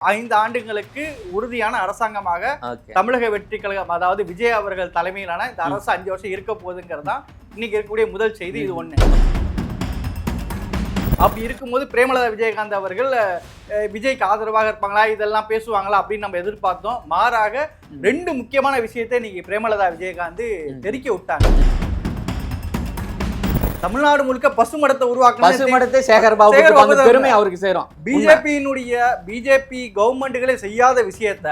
5 ஆண்டுகளுக்கு உறுதியான அரசாங்கமாக தமிழக வெற்றி கழகம், அதாவது விஜய் அவர்கள் தலைமையிலான இந்த அரசு 5 வருஷம் இருக்க போகுதுங்கிறதான் இன்னைக்கு இருக்கக்கூடிய முதல் செய்தி. இது ஒண்ணு. அப்படி இருக்கும்போது பிரேமலதா விஜயகாந்த் அவர்கள் விஜய்க்கு ஆதரவாக இருப்பாங்களா, இதெல்லாம் பேசுவாங்களா அப்படின்னு நம்ம எதிர்பார்த்தோம். மாறாக 2 முக்கியமான விஷயத்தை இன்னைக்கு பிரேமலதா விஜயகாந்த் தெரிக்க விட்டாங்க. தமிழ்நாடு முழுக்க பசுமடத்தை உருவாக்க சேகர்பாபு பெருமை அவருக்கு சேரும். பிஜேபி கவர்மெண்ட்டுகளே செய்யாத விஷயத்த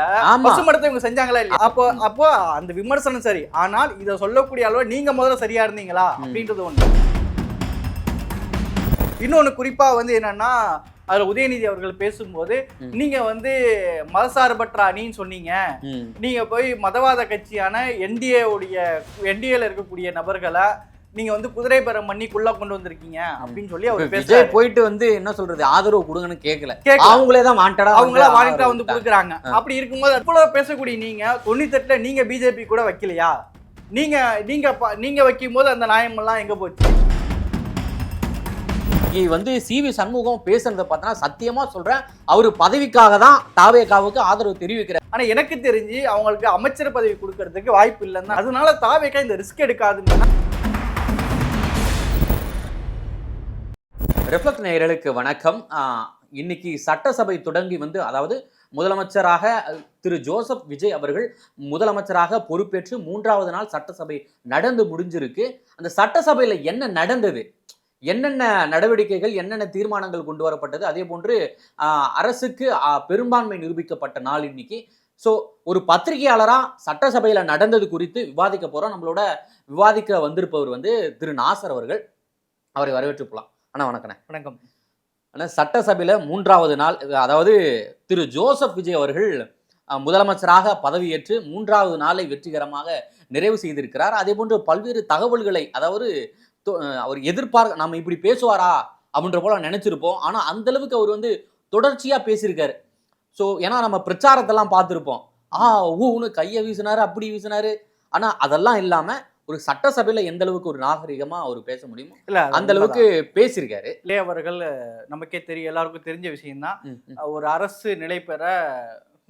பசுமடத்தை இவங்க செஞ்சாங்களா இல்லையா? அப்போ அந்த விமர்சனம் சரி. ஆனால் இதை சொல்லக்கூடிய அளவு நீங்க முதல்ல சரியா இருந்தீங்களா அப்படின்றது ஒண்ணு. இன்னொன்னு குறிப்பா என்னன்னா, அதுல உதயநிதி அவர்கள் பேசும்போது நீங்க மதசார்பற்ற அணின்னு சொன்னீங்க. நீங்க போய் மதவாத கட்சியான என்டிஏல இருக்கக்கூடிய நபர்களை நீங்க குதிரை பேரம் பண்ணிக்குள்ள கொண்டு வந்திருக்கீங்க அப்படின்னு சொல்லி அவர் பேச போயிட்டு என்ன சொல்றது, ஆதரவு கொடுங்கன்னு கேட்கல, அவங்களேதான் வாண்டடா கொடுக்குறாங்க. அப்படி இருக்கும்போது அவ்வளவு பேசக்கூடிய நீங்க 98ல நீங்க பிஜேபி கூட வைக்கலையா? நீங்க வைக்கும் போது அந்த நியாயம் எல்லாம் எங்க போச்சு? சிவி சண்முகம் பேசுறத பார்த்தா சத்தியமா சொல்றேன், அவரு பதவிக்காக தான் தாவேகாவுக்கு ஆதரவு தெரிவிக்கிறார். ஆனா எனக்கு தெரிஞ்சு அவங்களுக்கு அமைச்சர் பதவி கொடுக்கறதுக்கு வாய்ப்பு இல்லைன்னா, அதனால தாவேகா இந்த ரிஸ்க் எடுக்காதுன்னு. ரிஃப்ளெக்ட் நேயர்களுக்கு வணக்கம். இன்னைக்கு சட்டசபை தொடங்கி அதாவது முதலமைச்சராக திரு ஜோசப் விஜய் அவர்கள் முதலமைச்சராக பொறுப்பேற்று 3வது நாள் சட்டசபை நடந்து முடிஞ்சிருக்கு. அந்த சட்டசபையில் என்ன நடந்தது, என்னென்ன நடவடிக்கைகள், என்னென்ன தீர்மானங்கள் கொண்டு வரப்பட்டது, அதே போன்று அரசுக்கு பெரும்பான்மை நிரூபிக்கப்பட்ட நாள் இன்னைக்கு. ஸோ ஒரு பத்திரிகையாளராக சட்டசபையில் நடந்தது குறித்து விவாதிக்க போகிறோம். நம்மளோட விவாதிக்க வந்திருப்பவர் திரு நாசர் அவர்கள். அவரை வரவேற்று போகலாம். அண்ணா வணக்கண்ணே. வணக்கம் அண்ணா. சட்டசபையில் 3வது நாள், அதாவது திரு ஜோசப் விஜய் அவர்கள் முதலமைச்சராக பதவியேற்று 3வது நாளை வெற்றிகரமாக நிறைவு செய்திருக்கிறார். அதே போன்று பல்வேறு தகவல்களை, அதாவது அவர் நம்ம இப்படி பேசுவாரா அப்படின்ற போல நினைச்சிருப்போம். ஆனால் அந்த அளவுக்கு அவர் தொடர்ச்சியாக பேசியிருக்காரு. ஸோ ஏன்னா நம்ம பிரச்சாரத்தெல்லாம் பார்த்துருப்போம், ஊன்னு கையை வீசினாரு, அப்படி வீசினாரு. ஆனால் அதெல்லாம் இல்லாமல் ஒரு சட்டசபையில எந்த அளவுக்கு ஒரு நாகரிகமா அவர் பேச முடியுமோ அந்த அளவுக்கு பேசியிருக்காரு. இல்லையா அவர்கள் நமக்கே தெரியும், எல்லாருக்கும் தெரிஞ்ச விஷயம்தான். ஒரு அரசு நிலை பெற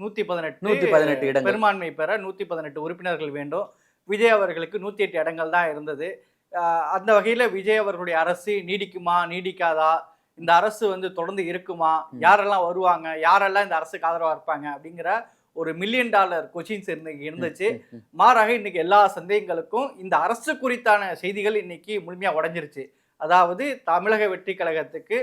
118 இடங்கள், பெரும்பான்மை பெற 118 உறுப்பினர்கள் வேண்டும். விஜய் அவர்களுக்கு 108 இடங்கள் தான் இருந்தது. அந்த வகையில விஜய் அவர்களுடைய அரசு நீடிக்குமா, நீடிக்காதா, இந்த அரசு தொடர்ந்து இருக்குமா, யாரெல்லாம் வருவாங்க, யாரெல்லாம் இந்த அரசுக்கு ஆதரவா இருப்பாங்க அப்படிங்கிற ஒரு $1 மில்லியன் கொஸ்டின்ஸ் இருந்துச்சு. மாறாக இன்னைக்கு எல்லா சந்தேகங்களுக்கும் இந்த அரசு குறித்தான செய்திகள் இன்னைக்கு முழுமையா உடைஞ்சிருச்சு. அதாவது தமிழக வெற்றி கழகத்துக்கு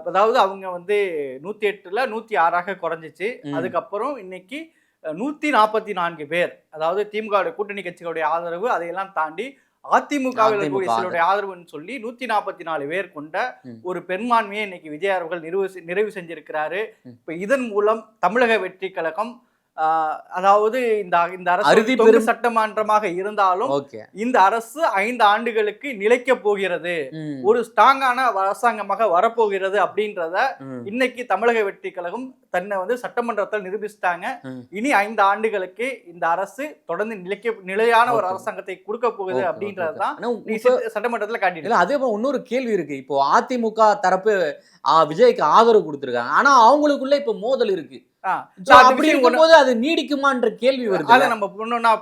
அதாவது அவங்க 108ல 106 குறைஞ்சிச்சு. அதுக்கப்புறம் இன்னைக்கு 144 பேர், அதாவது திமுக கூட்டணி கட்சிகளுடைய ஆதரவு அதையெல்லாம் தாண்டி அதிமுகவில் இருக்கக்கூடிய சிலருடைய ஆதரவுன்னு சொல்லி 144 பேர் கொண்ட ஒரு பெரும்பான்மையை இன்னைக்கு விஜய் அவர்கள் நிறைவு செஞ்சிருக்கிறாரு. இப்ப இதன் மூலம் தமிழக வெற்றி கழகம், அதாவது இந்த அரசு சட்டமன்றமாக இருந்தாலும் இந்த அரசு 5 ஆண்டுகளுக்கு நிலைக்க போகிறது, ஒரு ஸ்ட்ராங்கான அரசாங்கமாக வரப்போகிறது அப்படின்றத இன்னைக்கு தமிழக வெற்றி கழகம் தன்னை சட்டமன்றத்தில் நிரூபிச்சிட்டாங்க. இனி 5 ஆண்டுகளுக்கு இந்த அரசு தொடர்ந்து நிலையான ஒரு அரசாங்கத்தை கொடுக்க போகுது அப்படின்றதுதான் சட்டமன்றத்தில் காட்டிட்டு. அதே போல இன்னொரு கேள்வி இருக்கு. இப்போ அதிமுக தரப்பு விஜய்க்கு ஆதரவு கொடுத்திருக்காங்க, ஆனா அவங்களுக்குள்ள இப்ப மோதல் இருக்கு. அது நீடிக்குமான்ற கேள்வி வருது. அதை நம்ம பொண்ணுன்னா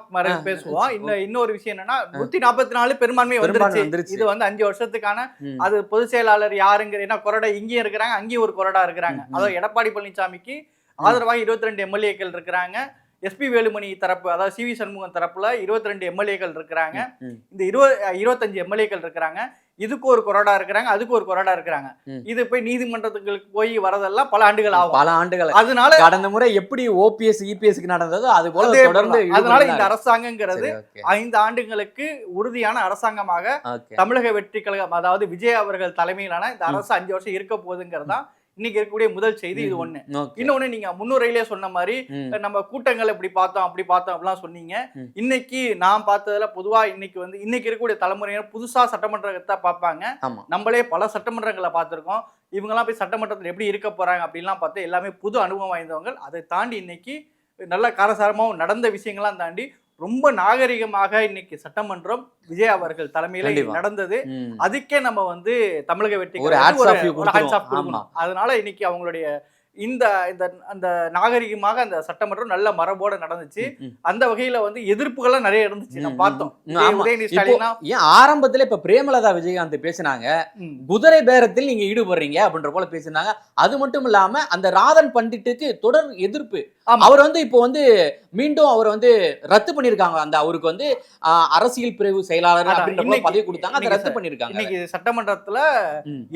பேசுவோம். இன்னொரு விஷயம் என்னன்னா, 144 பெரும்பான்மை வந்துருச்சு. இது 5 வருஷத்துக்கான அது பொதுச் செயலாளர் யாருங்கிற கொறடா இங்கேயும் இருக்கிறாங்க, அங்கேயும் ஒரு கொறடா இருக்கிறாங்க. அதாவது எடப்பாடி பழனிசாமிக்கு ஆதரவாக 22 எம்எல்ஏக்கள் இருக்கிறாங்க. எஸ்பி வேலுமணி தரப்பு, அதாவது சிவி சண்முகம் தரப்புல 22 எம்எல்ஏக்கள் இருக்கிறாங்க. இந்த 25 எம்எல்ஏக்கள் இருக்கிறாங்க. இதுக்கு ஒரு கொறடா இருக்கிறாங்க, அதுக்கு ஒரு கொறடா இருக்கிறாங்க. இது போய் நீதிமன்றத்துக்கு போய் வரதெல்லாம் பல ஆண்டுகள் ஆகும். அதனால கடந்த முறை எப்படி ஓபிஎஸ் இபிஎஸ்க்கு நடந்ததோ அது போல தொடர்ந்து. அதனால இந்த அரசாங்கங்கிறது 5 ஆண்டுகளுக்கு உறுதியான அரசாங்கமாக தமிழக வெற்றி கழகம், அதாவது விஜய் அவர்கள் தலைமையிலான இந்த அரசு 5 வருஷம் இருக்க போகுதுங்கிறதான் இன்னைக்கு இருக்கக்கூடிய முதல் செய்தி. இது ஒண்ணு. இன்னொன்னு, நீங்க முன்னுரையிலே சொன்ன மாதிரி நம்ம கூட்டங்கள் இப்படி பார்த்தோம் அப்படி பார்த்தோம் அப்படிலாம் சொன்னீங்க. இன்னைக்கு நான் பார்த்ததுல பொதுவா இன்னைக்கு இன்னைக்கு இருக்கக்கூடிய தலைமுறையினர் புதுசா சட்டமன்றத்தை பார்ப்பாங்க. நம்மளே பல சட்டமன்றங்களை பார்த்திருக்கோம். இவங்கெல்லாம் போய் சட்டமன்றத்தில் எப்படி இருக்க போறாங்க அப்படின்லாம் பார்த்து எல்லாமே புது அனுபவம் வாய்ந்தவங்க. அதை தாண்டி இன்னைக்கு நல்ல காரசாரமாகவும் நடந்த விஷயங்கள்லாம் தாண்டி ரொம்ப நாகரிகமாக இன்னைக்கு சட்டமன்றம் விஜய் அவர்கள் தலைமையில நடந்தது. அதுக்கே நம்ம தமிழக வெற்றி, அதனால இன்னைக்கு அவங்களுடைய இந்த இந்த அந்த நாகரிகமாக அந்த சட்டமன்றம் நல்ல மரபோட நடந்துச்சு. அந்த வகையில வந்து எதிர்ப்புகள்லாம் நிறைய இருந்துச்சு. நம்ம பார்த்தோம். உதயநிதி ஸ்டாலின் ஏன் ஆரம்பத்துல இப்ப பிரேமலதா விஜயகாந்த் பேசினாங்க, குதிரை பேரத்தில் நீங்க ஈடுபடுறீங்க அப்படின்ற போல பேசினாங்க. அது மட்டும் இல்லாம அந்த ராதன் பண்டிட்டுக்கு தொடர் எதிர்ப்பு. அவர் வந்து இப்போ வந்து மீண்டும் அவர் வந்து ரத்து பண்ணிருக்காங்க. அந்த அவருக்கு வந்து அரசியல் பிரிவு செயலாளர் அப்படின்ற பதவி கொடுத்தாங்க, அதை ரத்து பண்ணிருக்காங்க. இன்னைக்கு சட்டமன்றத்துல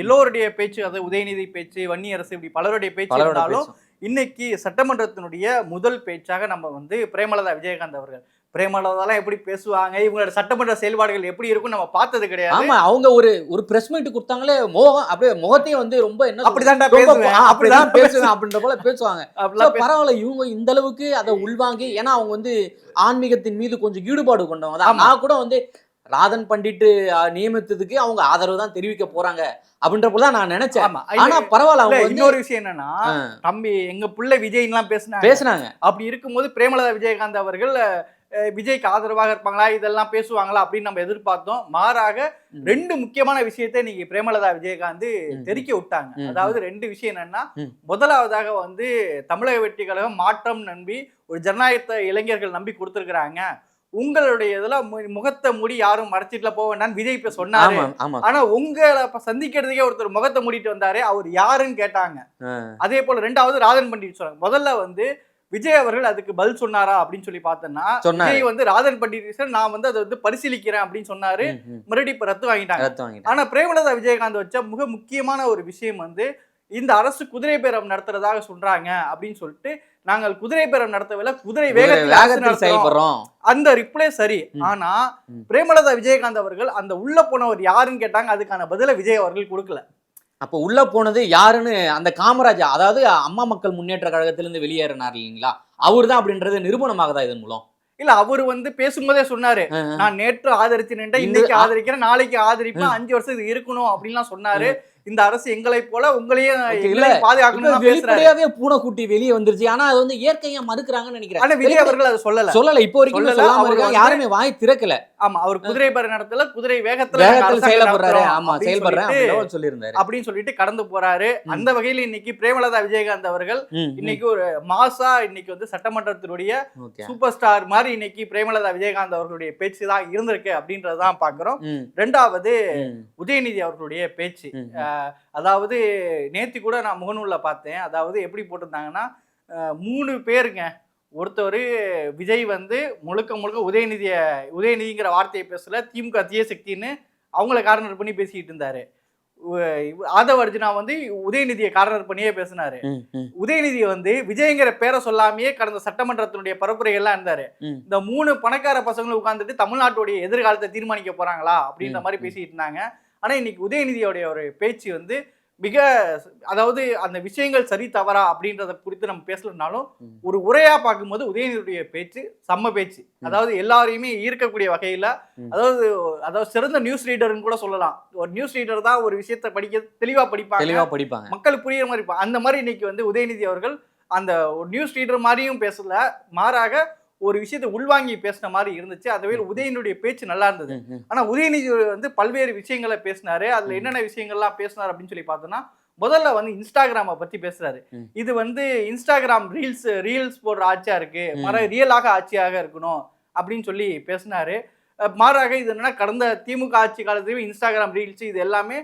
எல்லோருடைய பேச்சு, அது உதயநிதி பேச்சு, வன்னியரசு, இப்படி பலருடைய பேச்சு இருந்தாலும் இன்னைக்கு சட்டமன்றத்தினுடைய முதல் பேச்சாக நம்ம வந்து பிரேமலதா விஜயகாந்த் அவர்கள். பிரேமலதாலாம் எப்படி பேசுவாங்க, இவங்களோட சட்டமன்ற செயல்பாடுகள் எப்படி இருக்கும் நம்ம பார்த்தது கிடையாது. ஆமா, அவங்க ஒரு பிரஸ் மீட் கொடுத்தாங்களே, அப்படியே முகத்தையும் வந்து ரொம்ப என்ன அப்படிதான் பேசுவேன் அப்படின்ற போல பேசுவாங்க. பரவாயில்ல, இவங்க இந்த அளவுக்கு அதை உள்வாங்கி, ஏன்னா அவங்க வந்து ஆன்மீகத்தின் மீது கொஞ்சம் ஈடுபாடு கொண்டவங்க தான். நான் கூட வந்து ராதன் பண்டிட்டு நியமித்ததுக்கு அவங்க ஆதரவு தான் தெரிவிக்க போறாங்க அப்படின்ற போல தான் நான் நினைச்சேன். ஆனா பரவாயில்ல, அவங்க இன்னொரு விஷயம் என்னன்னா, தம்பி எங்க பிள்ளை விஜய்லாம் பேசினாங்க. அப்படி இருக்கும்போது பிரேமலதா விஜயகாந்த் அவர்கள் விஜய்க்கு ஆதரவாக இருப்பாங்களா, இதெல்லாம் பேசுவாங்களா அப்படின்னு நம்ம எதிர்பார்த்தோம். மாறாக 2 முக்கியமான விஷயத்தை நீங்க பிரேமலதா விஜயகாந்த் தெரிக்க விட்டாங்க. அதாவது 2 விஷயம் என்னன்னா, முதலாவதாக வந்து தமிழக வெற்றி கழகம் மாற்றம் நம்பி ஒரு ஜனநாயகத்தை இளைஞர்கள் நம்பி கொடுத்திருக்கிறாங்க. உங்களுடைய இதெல்லாம் முகத்தை மூடி யாரும் மறைச்சிட்டுல போக வேண்டாம்னு விஜய் இப்ப சொன்னாரு. ஆனா உங்களை சந்திக்கிறதுக்கே ஒருத்தர் முகத்தை மூடிட்டு வந்தாரு, அவர் யாருன்னு கேட்டாங்க. அதே போல 2வது ராதன் பண்டிட் சொன்னாங்க. முதல்ல வந்து விஜய் அவர்கள் அதுக்கு பதில் சொன்னாரா அப்படின்னு சொல்லி பார்த்தோம்னா, விஜய் வந்து ராதன் பண்டிட் நான் வந்து அதை வந்து பரிசீலிக்கிறேன் அப்படின்னு சொன்னாரு. மறுபடியும் இப்ப ரத்து வாங்கிட்டாங்க. ஆனா பிரேமலதா விஜயகாந்த் வச்ச மிக முக்கியமான ஒரு விஷயம் வந்து, இந்த அரசு குதிரை பேரம் நடத்துறதாக சொல்றாங்க அப்படின்னு சொல்லிட்டு, நாங்கள் குதிரை பேரம் நடத்தவில்லை, குதிரை வேகத்தில் செயல்படுறோம். அந்த ரிப்ளை சரி. ஆனா பிரேமலதா விஜயகாந்த் அவர்கள் அந்த உள்ள போனவர் யாருன்னு கேட்டாங்க, அதுக்கான பதில விஜய் அவர்கள் கொடுக்கல. அப்ப உள்ள போனது யாருன்னு அந்த காமராஜ், அதாவது அம்மா மக்கள் முன்னேற்ற கழகத்திலிருந்து வெளியேறினார் இல்லைங்களா, அவரு தான் அப்படின்றது நிரூபணமாகதா இதன் மூலம்? இல்ல, அவரு வந்து பேசும்போதே சொன்னாரு, நான் நேற்று ஆதரிச்சு நின்றேன், இன்னைக்கு ஆதரிக்கிறேன், நாளைக்கு ஆதரிப்பேன், 5 வருஷம் இது இருக்கணும் அப்படின்லாம் சொன்னாரு. இந்த அரசு எங்களை போல உங்களையும் பாதுகாக்கணும். வெளிப்படையாவே பூனைக்குட்டி வெளியே வந்துருச்சு. ஆனா அது வந்து இயற்கையா மறுக்கிறாங்கன்னு நினைக்கிறேன். ஆனா விஜய் அவர்கள் அதை சொல்லல. இப்போ வரைக்கும் யாருமே வாய் திறக்கல. ஆமா, அவர் குதிரை பேர நடத்தல, குதிரை வேகத்துல செயல்படுறாரு. ஆமா, செயல்படுறேன் சொல்லியிருந்தாரு அப்படின்னு சொல்லிட்டு கடந்து போறாரு. அந்த வகையில இன்னைக்கு பிரேமலதா விஜயகாந்த் அவர்கள் இன்னைக்கு ஒரு மாசா இன்னைக்கு வந்து சட்டமன்றத்தினுடைய சூப்பர் ஸ்டார் மாதிரி இன்னைக்கு பிரேமலதா விஜயகாந்த் அவர்களுடைய பேச்சு தான் இருந்திருக்கு அப்படின்றதான் பாக்குறோம். 2வது உதயநிதி அவர்களுடைய பேச்சு. அதாவது நேத்து கூட நான் முகநூல்ல பார்த்தேன். அதாவது எப்படி போட்டிருந்தாங்கன்னா, 3 பேருங்க. ஒருத்தர் விஜய் வந்து முழுக்க உதயநிதிங்கிற வார்த்தையை பேசல, திமுக தீய சக்தின்னு அவங்கள கார்னர் பண்ணி பேசிட்டு இருந்தாரு. ஆதவ அர்ஜுனா வந்து உதயநிதியை கார்னர் பண்ணியே பேசினாரு. உதயநிதி வந்து விஜய்ங்கிற பேரை சொல்லாமையே கடந்த சட்டமன்றத்தினுடைய பரப்புரைகள்லாம் இருந்தாரு. இந்த 3 பணக்கார பசங்களும் உட்கார்ந்துட்டு தமிழ்நாட்டுடைய எதிர்காலத்தை தீர்மானிக்க போறாங்களா அப்படின்ற மாதிரி பேசிட்டு இருந்தாங்க. ஆனா இன்னைக்கு உதயநிதியோடைய ஒரு பேச்சு வந்து மிக, அதாவது அந்த விஷயங்கள் சரி தவறா அப்படின்றத குறித்து நம்ம பேசலனாலும் ஒரு உரையா பார்க்கும்போது உதயநிதியுடைய பேச்சு செம்ம பேச்சு. அதாவது எல்லாரையுமே ஈர்க்கக்கூடிய வகையில, அதாவது சிறந்த நியூஸ் ரீடர்னு கூட சொல்லலாம். ஒரு நியூஸ் ரீடர் தான் ஒரு விஷயத்தை படிக்க தெளிவா படிப்பாங்க, மக்களுக்கு புரியுற மாதிரி இருப்பாங்க. அந்த மாதிரி இன்னைக்கு வந்து உதயநிதி அவர்கள் அந்த ஒரு நியூஸ் ரீடர் மாதிரியும் பேசல, மாறாக ஒரு விஷயத்தை உள்வாங்கி பேசின மாதிரி இருந்துச்சு. அதுவே உதயநிதியுடைய பேச்சு நல்லா இருந்தது. ஆனா உதயநிதி வந்து பல்வேறு விஷயங்களை பேசினாரு. அதுல என்னென்ன விஷயங்கள்லாம் பேசினார் அப்படின்னு சொல்லி பார்த்தோம்னா, முதல்ல வந்து இன்ஸ்டாகிராமை பத்தி பேசுறாரு. இது வந்து இன்ஸ்டாகிராம் ரீல்ஸ் போடுற ஆட்சியா இருக்கு, ரியலாக ஆட்சியாக இருக்கணும் அப்படின்னு சொல்லி பேசினாரு. மாறாக இது என்னன்னா, கடந்த திமுக ஆட்சி காலத்திலும் இன்ஸ்டாகிராம் ரீல்ஸ் இது எல்லாமே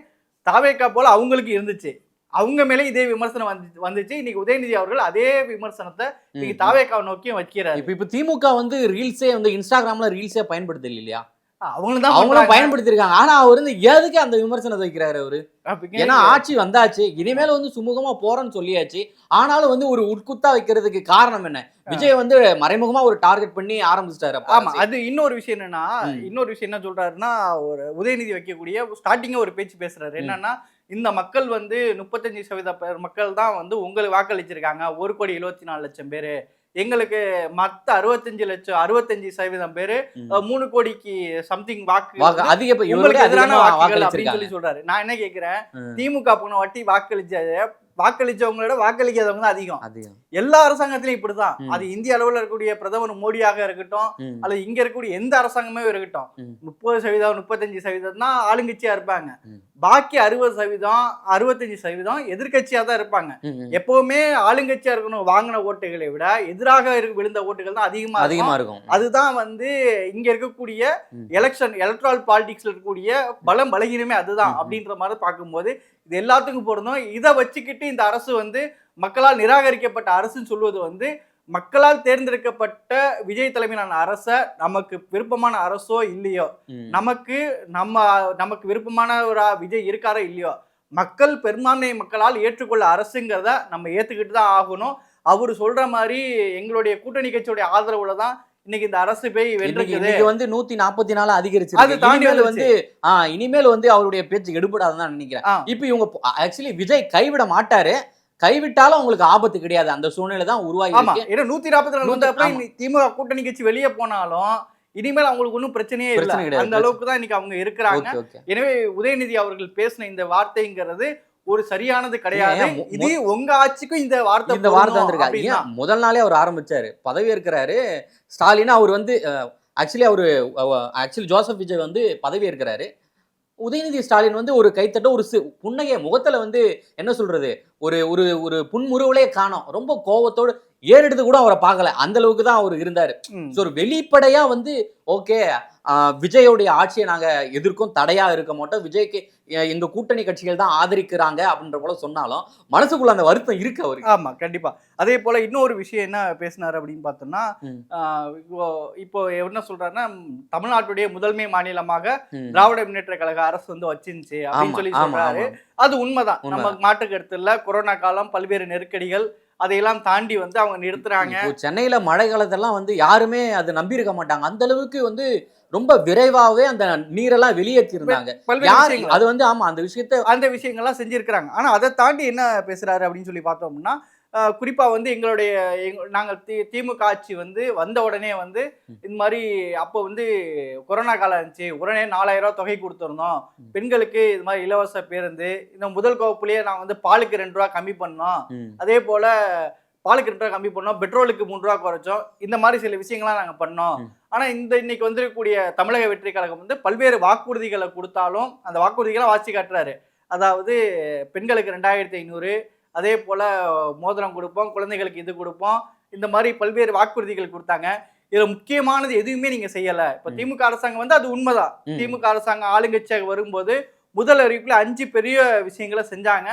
தாவேக்கா போல அவங்களுக்கு இருந்துச்சு. அவங்க மேலே இதே விமர்சனம் வந்துச்சு. இன்னைக்கு உதயநிதி அவர்கள் அதே விமர்சனத்தை இன்னைக்கு தாவேக்காவை நோக்கியும் வைக்கிறார். இப்ப திமுக வந்து ரீல்ஸே வந்து இன்ஸ்டாகிராம்ல ரீல்ஸே பயன்படுத்தல இல்லையா? அவங்களும் பயன்படுத்திருக்காங்க. ஆனா அவர் வந்து எதுக்கு அந்த விமர்சனத்தை வைக்கிறாரு அவரு? ஏன்னா ஆட்சி வந்தாச்சு, இனிமேல வந்து சுமூகமா போறேன்னு சொல்லியாச்சு. ஆனாலும் வந்து ஒரு உட்குத்தா வைக்கிறதுக்கு காரணம் என்ன? விஜய் வந்து மறைமுகமா ஒரு டார்கெட் பண்ணி ஆரம்பிச்சிட்டாரு. ஆமா, அது இன்னொரு விஷயம் என்னன்னா, என்ன சொல்றாருன்னா, ஒரு உதயநிதி வைக்கக்கூடிய ஸ்டார்டிங்கா ஒரு பேச்சு பேசுறாரு. என்னன்னா, இந்த மக்கள் வந்து 35% மக்கள் தான் வந்து உங்களுக்கு வாக்களிச்சிருக்காங்க, 1,74,00,000 பேரு. எங்களுக்கு மத்த 65% பேரு 3 கோடிக்கு சம்திங் வாக்கு அதிக எதிரான வாக்குகள் அப்படின்னு சொல்லி சொல்றாரு. நான் என்ன கேட்கிறேன், திமுக போன வாட்டி வாக்களிச்ச வாக்களிச்சவங்களோட வாக்களிக்காதவங்க தான் அதிகம். எல்லா அரசாங்கத்திலும் இப்படிதான். அது இந்திய அளவுல இருக்கக்கூடிய பிரதமர் மோடியாக இருக்கட்டும், அல்லது இங்க இருக்கக்கூடிய எந்த அரசாங்கமே இருக்கட்டும், 30% 35% தான் ஆளுங்கட்சியா இருப்பாங்க. பாக்கி 60% 65% எதிர்கட்சியா தான் இருப்பாங்க. எப்பவுமே ஆளுங்கட்சியா இருக்கணும் வாங்கின ஓட்டுகளை விட எதிராக விழுந்த ஓட்டுகள் தான் அதிகமா இருக்கும். அதுதான் வந்து இங்க இருக்கக்கூடிய எலக்ட்ரல் பாலிடிக்ஸ்ல இருக்கக்கூடிய பலம் பலகீனமே அதுதான் அப்படின்ற மாதிரி பார்க்கும்போது இது எல்லாத்துக்கும் பொருந்தும். இதை வச்சுக்கிட்டு இந்த அரசு வந்து மக்களால் நிராகரிக்கப்பட்ட அரசுன்னு சொல்வது வந்து மக்களால் தேர்ந்தெடுக்கப்பட்ட விஜய் தலைமையிலான அரச நமக்கு விருப்பமான அரசோ இல்லையோ, நமக்கு விருப்பமான ஒரு விஜய் இருக்காரோ இல்லையோ, மக்கள் பெரும்பான்மை மக்களால் ஏற்றுக்கொள்ள அரசுங்கிறத நம்ம ஏத்துக்கிட்டு தான் ஆகணும். அவரு சொல்ற மாதிரி எங்களுடைய கூட்டணி கட்சியோட ஆதரவுல தான் இன்னைக்கு இந்த அரசு போய் வென்றிருக்குது. வந்து 144 அதிகரிச்சு இனிமேல் வந்து அவருடைய பேச்சு எடுபடாதுன்னு நினைக்கிறேன். இப்ப இவங்க ஆக்சுவலி விஜய் கைவிட மாட்டாரு, கைவிட்டாலும் உங்களுக்கு ஆபத்து கிடையாது. அந்த சூழ்நிலை தான் உருவாகி இருக்கு. ஏன்னா 144 திமுக கூட்டணி கட்சி வெளியே போனாலும் இனிமேல் அவங்களுக்கு ஒன்றும் பிரச்சனையே இல்லை. அந்த அளவுக்கு தான் இன்னைக்கு அவங்க இருக்கிறாங்க. எனவே உதயநிதி அவர்கள் பேசின இந்த வார்த்தைங்கிறது ஒரு சரியானது கிடையாது. இது உங்க ஆட்சிக்கும் இந்த வார்த்தை வந்திருக்காரு. முதல் நாளே அவர் ஆரம்பிச்சாரு, பதவி இருக்கிறாரு ஸ்டாலின். அவர் வந்து ஆக்சுவலி ஜோசப் விஜய் வந்து பதவி இருக்கிறாரு. உதயநிதி ஸ்டாலின் வந்து ஒரு கைத்தட்ட ஒரு புன்னகைய முகத்துல வந்து என்ன சொல்றது, ஒரு ஒரு ஒரு புன்முறுவலே காணோம். ரொம்ப கோபத்தோடு ஏறெடுத்து கூட அவரை பார்க்கல, அந்த அளவுக்கு தான் அவர் இருந்தாரு. ஒரு வெளிப்படையா வந்து ஓகே விஜயோடைய ஆட்சியை நாங்க எதிர்க்கும், தடையா இருக்க மாட்டோம், விஜய்க்கு எங்க கூட்டணி கட்சிகள் தான் ஆதரிக்கிறாங்க அப்படின்ற போல சொன்னாலும் மனசுக்குள்ள அந்த வருத்தம் இருக்கு அவருக்கு. ஆமா கண்டிப்பா. அதே போல இன்னொரு விஷயம் என்ன பேசினாரு அப்படின்னு பார்த்தோம்னா, இப்போ என்ன சொல்றாருன்னா, தமிழ்நாட்டுடைய முதன்மை மாநிலமாக திராவிட முன்னேற்ற கழக அரசு வந்து வச்சிருந்துச்சு அப்படின்னு சொல்லி சொல்றாரு. அது உண்மைதான், நம்ம மாற்று கருத்து இல்ல. கொரோனா காலம், பல்வேறு நெருக்கடிகள், அதையெல்லாம் தாண்டி வந்து அவங்க நிறுத்துறாங்க. சென்னையில மழை காலத்தெல்லாம் வந்து யாருமே அது நம்பி இருக்க மாட்டாங்க. அந்த அளவுக்கு வந்து ரொம்ப விரைவாகவே அந்த நீரெல்லாம் வெளியேற்றி இருந்தாங்க. அது வந்து அந்த விஷயங்கள்லாம் செஞ்சிருக்கிறாங்க. ஆனா அதை தாண்டி என்ன பேசுறாரு அப்படின்னு சொல்லி பார்த்தோம்னா, குறிப்பா வந்து நாங்கள் திமுக ஆட்சி வந்து வந்த உடனே வந்து இந்த மாதிரி அப்போ வந்து கொரோனா காலம் இருந்துச்சு, உடனே 4000 ரூபாய் தொகை கொடுத்துருந்தோம். பெண்களுக்கு இது மாதிரி இலவச பேருந்து, இந்த முதல் கோப்புலயே நாங்கள் வந்து பாலுக்கு 2 ரூபா கம்மி பண்ணோம், அதே போல பாலுக்கு 2 ரூபா கம்மி பண்ணோம், பெட்ரோலுக்கு 3 ரூபா குறைச்சோம், இந்த மாதிரி சில விஷயங்கள்லாம் நாங்கள் பண்ணோம். ஆனா இன்னைக்கு வந்துருக்கக்கூடிய தமிழக வெற்றி கழகம் வந்து பல்வேறு வாக்குறுதிகளை கொடுத்தாலும் அந்த வாக்குறுதிகளை வாசி காட்டுறாரு. அதாவது பெண்களுக்கு 2500, அதே போல மோதிரம் கொடுப்போம், குழந்தைகளுக்கு இது கொடுப்போம், இந்த மாதிரி பல்வேறு வாக்குறுதிகள் கொடுத்தாங்க. இதுல முக்கியமானது எதுவுமே நீங்க செய்யல. இப்ப திமுக அரசாங்கம் வந்து அது உண்மைதான். திமுக அரசாங்கம் ஆளுங்கட்சியாக வரும்போது முதல் அறிவிப்புல 5 பெரிய விஷயங்களை செஞ்சாங்க.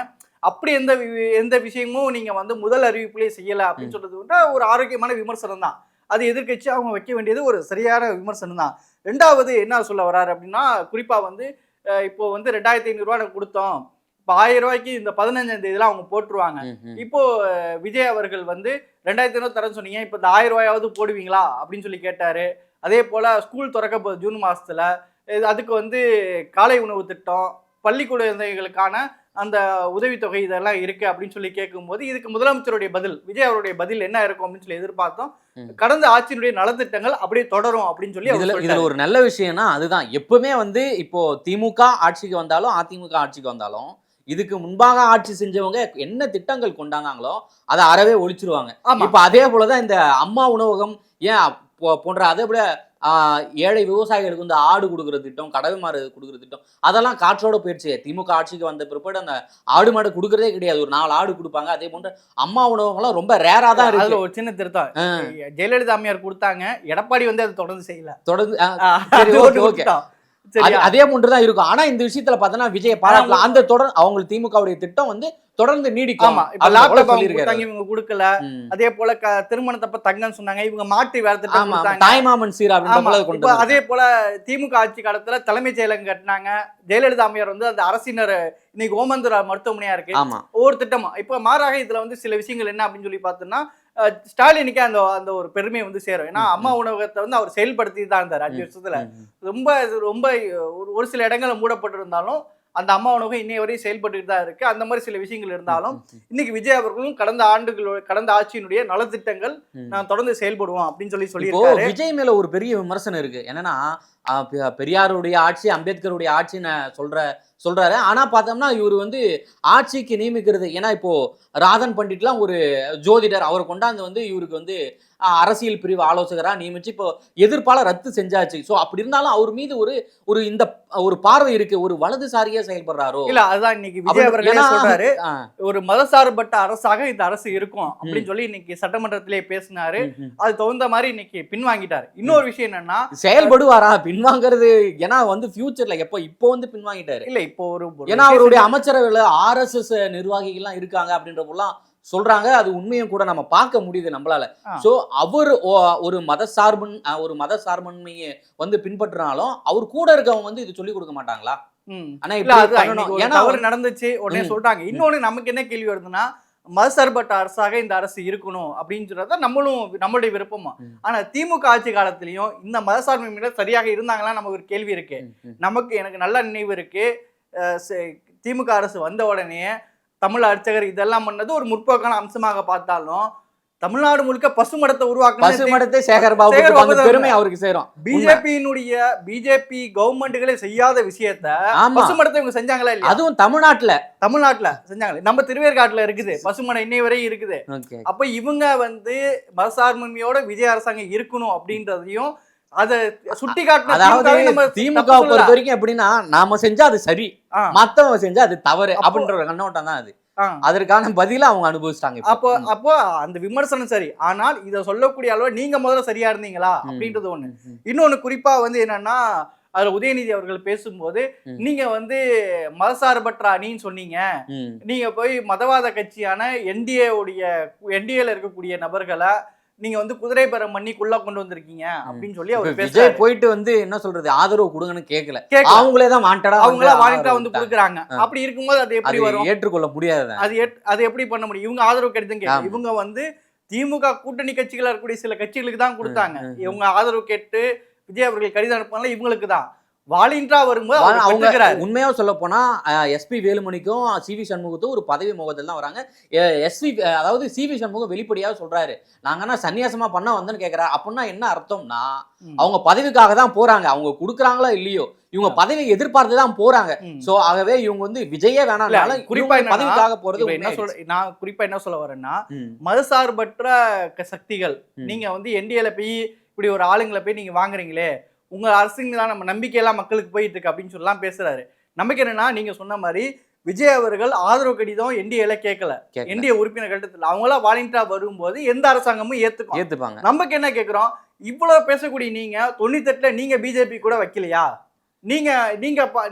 அப்படி எந்த விஷயமும் நீங்க வந்து முதல் அறிவிப்புலேயே செய்யல அப்படின்னு சொல்றது வந்து ஒரு ஆரோக்கியமான விமர்சனம் தான். அது எதிர்கட்சி அவங்க வைக்க வேண்டியது ஒரு சரியான விமர்சனம் தான். ரெண்டாவது என்ன சொல்ல வர்றாரு அப்படின்னா, குறிப்பா வந்து இப்போ வந்து 2500 ரூபா கொடுத்தோம், இப்போ 1000 ரூபாய்க்கு இந்த 15ஆம் தேதியெல்லாம் அவங்க போட்டுருவாங்க. இப்போ விஜய் அவர்கள் வந்து 2500 தரேன்னு சொன்னீங்க, இப்போ இந்த 1000 ரூபாயாவது போடுவீங்களா அப்படின்னு சொல்லி கேட்டாரு. அதே போல ஸ்கூல் திறக்க போகுது ஜூன் மாசத்துல, அதுக்கு வந்து காலை உணவு திட்டம், பள்ளி குழந்தைகளுக்கான அந்த உதவித்தொகை இதெல்லாம் இருக்கு அப்படின்னு சொல்லி கேட்கும்போது இதுக்கு முதலமைச்சருடைய பதில், விஜய் அவருடைய பதில் என்ன இருக்கும் அப்படின்னு சொல்லி எதிர்பார்த்தோம். கடந்த ஆட்சியினுடைய நலத்திட்டங்கள் அப்படியே தொடரும் அப்படின்னு சொல்லி இதுல ஒரு நல்ல விஷயம்னா அதுதான். எப்பவுமே வந்து இப்போ திமுக ஆட்சிக்கு வந்தாலும் அதிமுக ஆட்சிக்கு வந்தாலும் இதுக்கு முன்பாக ஆட்சி செஞ்சவங்க என்ன திட்டங்கள் கொண்டாந்தாங்களோ அதை அறவே ஒழிச்சிருவாங்க. இப்ப அதே போலதான் இந்த அம்மா உணவகம் ஏன் போன்ற அதே போல ஏழை விவசாயிகளுக்கு வந்து ஆடு கொடுக்குற திட்டம், கடவை மாடு கொடுக்குற திட்டம், அதெல்லாம் காற்றோட போயிடுச்சு. திமுக ஆட்சிக்கு வந்த பிற்பாடு அந்த ஆடு மாடு கொடுக்கறதே கிடையாது. ஒரு 4 ஆடு கொடுப்பாங்க. அதே போன்ற அம்மா உணவகம்லாம் ரொம்ப ரேரா தான் இருக்கு. ஒரு சின்ன திருத்தம், ஜெயலலிதா அம்மையார் கொடுத்தாங்க, எடப்பாடி வந்து அதை தொடர்ந்து செய்யல. அதே போன்றுதான் இருக்கும். ஆனா இந்த விஷயத்துல பார்த்தோன்னா விஜய பாராட்டலாம். அந்த தொடர் அவங்களுக்கு திமுகவுடைய திட்டம் வந்து தொடர்ந்து நீடிக்கும். இவங்க கொடுக்கல. அதே போல திருமணத்தப்ப தங்கன்னு சொன்னாங்க, இவங்க மாற்றி வேற திட்டம் கொடுத்தாங்க, தாய்மாமன் சீர் அப்படின்னு. அதே போல திமுக ஆட்சி காலத்துல தலைமைச் செயலகம் கட்டினாங்க. ஜெயலலிதா அம்மையார் வந்து அந்த அரசினர் இன்னைக்கு ஓமந்தூர் மருத்துவமனையா இருக்கு. ஒவ்வொரு திட்டமும் இப்ப மாறாக இதுல வந்து சில விஷயங்கள் என்ன அப்படின்னு சொல்லி பார்த்தோம்னா, ஸ்டாலினுக்கே அந்த ஒரு பெருமையை வந்து சேரும். ஏன்னா அம்மா உணவகத்தை வந்து அவர் செயல்படுத்தி தான் இருந்தார் 5 வருஷத்துல. ரொம்ப ஒரு சில இடங்கள்ல மூடப்பட்டிருந்தாலும் அந்த அம்மா உணவகம் இன்னைய வரையும் செயல்பட்டு தான் இருக்கு. அந்த மாதிரி சில விஷயங்கள் இருந்தாலும் இன்னைக்கு விஜய் அவர்களும் கடந்த ஆட்சியினுடைய நலத்திட்டங்கள் நான் தொடர்ந்து செயல்படுவோம் அப்படின்னு சொல்லியிருக்காரு. விஜய் மேல ஒரு பெரிய விமர்சனம் இருக்கு. என்னன்னா பெரியாருடைய ஆட்சி, அம்பேத்கருடைய ஆட்சின்னு சொல்றாரு. ஆனா பார்த்தோம்னா இவர் வந்து ஆட்சிக்கு நியமிக்கிறது, ஏன்னா இப்போ ராதன் பண்டிட்லாம் ஒரு ஜோதிடர், அவரை கொண்டாந்து வந்து இவருக்கு வந்து அரசியல் பிரிவு ஆலோசகரா நியமிச்சு இப்போ எதிர்ப்பால ரத்து செஞ்சாச்சு. சோ அப்படி இருந்தாலும் அவர் மீது ஒரு ஒரு இந்த ஒரு பார்வை இருக்கு, ஒரு வலதுசாரியா செயல்படுறாரோ. இல்ல அதுதான் இன்னைக்கு விஜய் அவர்களே ஏன்னா சொல்றாரு, ஆ, ஒரு மதசார்பற்ற அரசாக இந்த அரசு இருக்கும் ம். அப்படின்னு சொல்லி இன்னைக்கு சட்டமன்றத்திலே பேசினாரு. ம். அது தகுந்த மாதிரி இன்னைக்கு பின்வாங்கிட்டாரு. இன்னொரு விஷயம் என்னன்னா, செயல்படுவாரா பின்வாங்கிறது? ஏன்னா வந்து ஃபியூச்சர்ல இப்போ வந்து பின்வாங்கிட்டாரு. இல்ல இப்போ ஒரு ஏன்னா அவருடைய அமைச்சரவையில ஆர்எஸ்எஸ் நிர்வாகிகள்லாம் இருக்காங்க அப்படின்றப்போலாம் சொல்றாங்க. அது உண்மையும் கூட நம்ம பார்க்க முடியுது நம்மளால. ஆ. சோ அவர் ஒரு ஒரு மத சார்பன்மையை வந்து பின்பற்றினாலும் அவர் கூட இருக்கவங்க வந்து இது சொல்லிக் கொடுக்க மாட்டாங்களா? ஆனா இல்ல இப்படி அதுதான் பண்ணணும். இன்னைக்கு ஒரு ஏன்னா தவறு நடந்துச்சு உடனே ம். சொல்றாங்க. ம். இன்னொன்னு நமக்கு என்ன கேள்வி வருதுன்னா, மதசார்பற்ற அரசாக இந்த அரசு இருக்கணும் அப்படின்றத நம்மளுடைய விருப்பமா. ம். ஆனா திமுக ஆட்சி காலத்திலயும் இந்த மதசார்பின்மையினர் சரியாக இருந்தாங்களா நமக்கு ஒரு கேள்வி இருக்கு. எனக்கு நல்ல நினைவு இருக்கு. திமுக அரசு வந்த உடனே தமிழ் அர்ச்சகர் இதெல்லாம் பண்ணது ஒரு முற்போக்கான அம்சமாக பார்த்தாலும், தமிழ்நாடு முழுக்க பசுமடத்தை பசுமடத்தை சேகர் பாபுக்கு அந்த பெருமை அவருக்கு சேரும். பிஜேபி கவர்மெண்ட்டுகளே செய்யாத விஷயத்த ஆமா. பசுமடத்தை இவங்க செஞ்சாங்களா இல்லையா? அதுவும் தமிழ்நாட்டுல செஞ்சாங்களே. நம்ம திருவேற்காட்டுல இருக்குது பசுமடம், இன்னை வரை இருக்குது. ஓகே. அப்ப இவங்க வந்து மதசார்பின்மையோட விஜய் அரசாங்கம் இருக்கணும் அப்படின்றதையும் அத சுட்டி அதாவது காட்டின திமுக பொறுத்த வரைக்கும் எப்படின்னா, நாம செஞ்சா அது சரி, மத்தவங்க செஞ்சா அது தவறு அப்படின்ற ஒரு கண்ணோட்டம் தான் அது. அதற்கான பதில அவங்க அனுபவிச்சிட்டாங்க. அப்போ அந்த விமர்சனம் சரி. ஆனால் இத சொல்லக்கூடிய அளவு நீங்க முதல்ல சரியா இருந்தீங்களா அப்படின்றது ஒண்ணு. இன்னொன்னு குறிப்பா வந்து என்னன்னா, அதுல உதயநிதி அவர்கள் பேசும்போது, நீங்க வந்து மதசார்பற்ற அணின்னு சொன்னீங்க. நீங்க போய் மதவாத கட்சியான என்டிஏல இருக்கக்கூடிய நபர்களை நீங்க வந்து குதிரை பேரம் பண்ணி குள்ள கொண்டு வந்திருக்கீங்க அப்படின்னு சொல்லி அவர் விஜய் போயிட்டு வந்து என்ன சொல்றது, ஆதரவு கொடுங்கன்னு கேட்கல. அவங்களே தான் வாண்டடா வந்து கொடுக்குறாங்க. அப்படி இருக்கும்போது அது எப்படி வரும்? ஏற்றுக்கொள்ள முடியாது. அது எப்படி பண்ண முடியும்? இவங்க ஆதரவு கிடைத்தும் கேட்க, இவங்க வந்து திமுக கூட்டணி கட்சிகளா இருக்கக்கூடிய சில கட்சிகளுக்கு தான் கொடுத்தாங்க. இவங்க ஆதரவு கேட்டு விஜய் அவர்கள் கடிதம் அனுப்பினால இவங்களுக்கு தான். வாலின்றா வரும்போது அவங்க உண்மையா சொல்ல போனா எஸ்பி வேலுமணிக்கும் சிவி சண்முகத்தும் ஒரு பதவி முகத்தில் தான் வராங்க. அதாவது சிவி சண்முகம் வெளிப்படையாக சொல்றாரு, நாங்கன்னா சன்னியாசமா பண்ண வந்தேன்னு கேட்கிறாரு. அப்படின்னா என்ன அர்த்தம்னா, அவங்க பதவிக்காக தான் போறாங்க. அவங்க கொடுக்குறாங்களா இல்லையோ, இவங்க பதவி எதிர்பார்த்து தான் போறாங்க. சோ ஆகவே இவங்க வந்து விஜயே வேணாம், குறிப்பா பதவிக்காக போறது. நான் குறிப்பா என்ன சொல்ல வரேன்னா, மதசார்பற்ற சக்திகள் நீங்க வந்து என்டிஏல போய் இப்படி ஒரு ஆளுங்களை போய் நீங்க வாங்குறீங்களே, உங்க அரசு மீதான நம்ம நம்பிக்கையெல்லாம் மக்களுக்கு போயிட்டு இருக்கு அப்படின்னு சொல்லலாம் பேசுறாரு. நம்பிக்கை என்னன்னா, நீங்க சொன்ன மாதிரி விஜய் அவர்கள் ஆதரவு கடிதம் என்டிஏல கேட்கல. என்டிஏ உறுப்பினர் கட்டத்தில் அவங்களா வாலண்டியரா வரும்போது எந்த அரசாங்கமும் ஏத்துப்பாங்க. நமக்கு என்ன கேட்கிறோம், இவ்வளவு பேசக்கூடிய நீங்க 98ல நீங்க பிஜேபி கூட வைக்கலையா?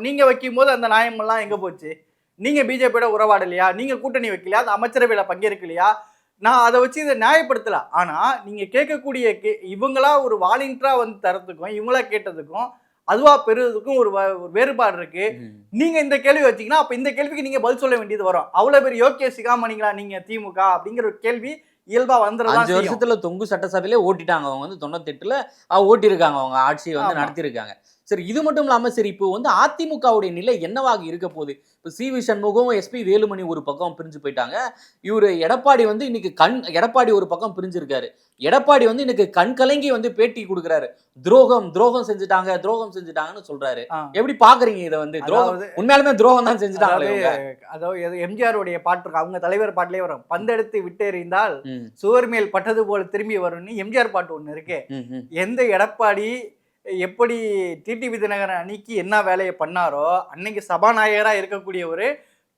நீங்க வைக்கும் போது அந்த நியாயம் எல்லாம் எங்க போச்சு? நீங்க பிஜேபியோட உறவாடலையா? நீங்க கூட்டணி வைக்கலையா? அந்த அமைச்சரவையில பங்கேற்கலையா? நான் அதை வச்சு இதை நியாயப்படுத்தல. ஆனா நீங்க கேட்கக்கூடிய இவங்களா ஒரு வாலண்டியரா வந்து தரத்துக்கும் இவங்களா கேட்டதுக்கும் அதுவா பெறுவதுக்கும் ஒரு வேறுபாடு இருக்கு. நீங்க இந்த கேள்வி வச்சீங்கன்னா அப்ப இந்த கேள்விக்கு நீங்க பதில் சொல்ல வேண்டியது வரும். அவ்வளவு பேர் யோக்கிய சிகாமணிங்களா நீங்க திமுக அப்படிங்கிற ஒரு கேள்வி இயல்பா வந்துடுறதா. 5 வருஷத்துல தொங்கு சட்டசபையிலே ஓட்டிட்டாங்க. அவங்க வந்து 98ல ஓட்டி இருக்காங்க, அவங்க ஆட்சியை வந்து நடத்தி இருக்காங்க. சரி, இது மட்டும் இல்லாம சரி, இப்போ வந்து அதிமுகவுடைய நிலை என்னவாக இருக்க போகுது? இப்போ சிவி சண்முகம், எஸ்பி வேலுமணி ஒரு பக்கம் பிரிஞ்சு போயிட்டாங்க. இவரு எடப்பாடி வந்து இன்னைக்கு எடப்பாடி ஒரு பக்கம் பிரிஞ்சிருக்காரு. எடப்பாடி வந்து இன்னைக்கு கண் கலங்கி வந்து பேட்டி கொடுக்குறாரு. துரோகம் செஞ்சுட்டாங்கன்னு சொல்றாரு. எப்படி பாக்குறீங்க இதை வந்து? துரோகம் உண்மையாலுமே துரோகம் தான் செஞ்சுட்டாங்க. அதாவது எம்ஜிஆர் உடைய பாட்டு, அவங்க தலைவர் பாட்டிலே வரும், பந்தெடுத்து விட்டு எறிந்தால் சுவர் மேல் பட்டது போல திரும்பி வரும்னு எம்ஜிஆர் பாட்டு ஒண்ணு இருக்கு. எந்த எடப்பாடி எப்படி டிடிவி தினகரன் அணிக்கு என்ன வேலையை பண்ணாரோ, அன்னைக்கு சபாநாயகரா இருக்கக்கூடிய ஒரு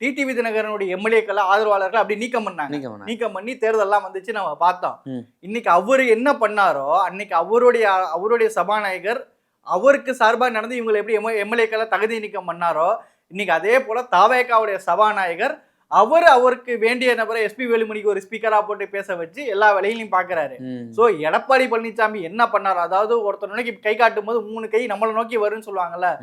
டிடிவி தினகரனுடைய எம்எல்ஏக்கள் ஆதரவாளர்கள் அப்படி நீக்கம் பண்ணி தேர்தல்லாம் வந்துச்சு, நம்ம பார்த்தோம். இன்னைக்கு அவரு என்ன பண்ணாரோ, அன்னைக்கு அவருடைய சபாநாயகர் அவருக்கு சார்பாக நடந்து இவங்களை எப்படி எம்எல்ஏக்களை தகுதி நீக்கம் பண்ணாரோ, இன்னைக்கு அதே போல தாவேகாவுடைய சபாநாயகர் அவருக்கு வேண்டிய நபரை எஸ்பி வேலுமணிக்கு ஒரு ஸ்பீக்கரா போட்டு பேச வச்சு எல்லா வேலையிலையும் பாக்குறாரு. சோ எடப்பாடி பழனிசாமி என்ன பண்ணாரு, அதாவது ஒருத்தர் நோக்கி கை காட்டும் போது 3 கை நம்மளை நோக்கி வரும்னு சொல்லுவாங்கல்ல,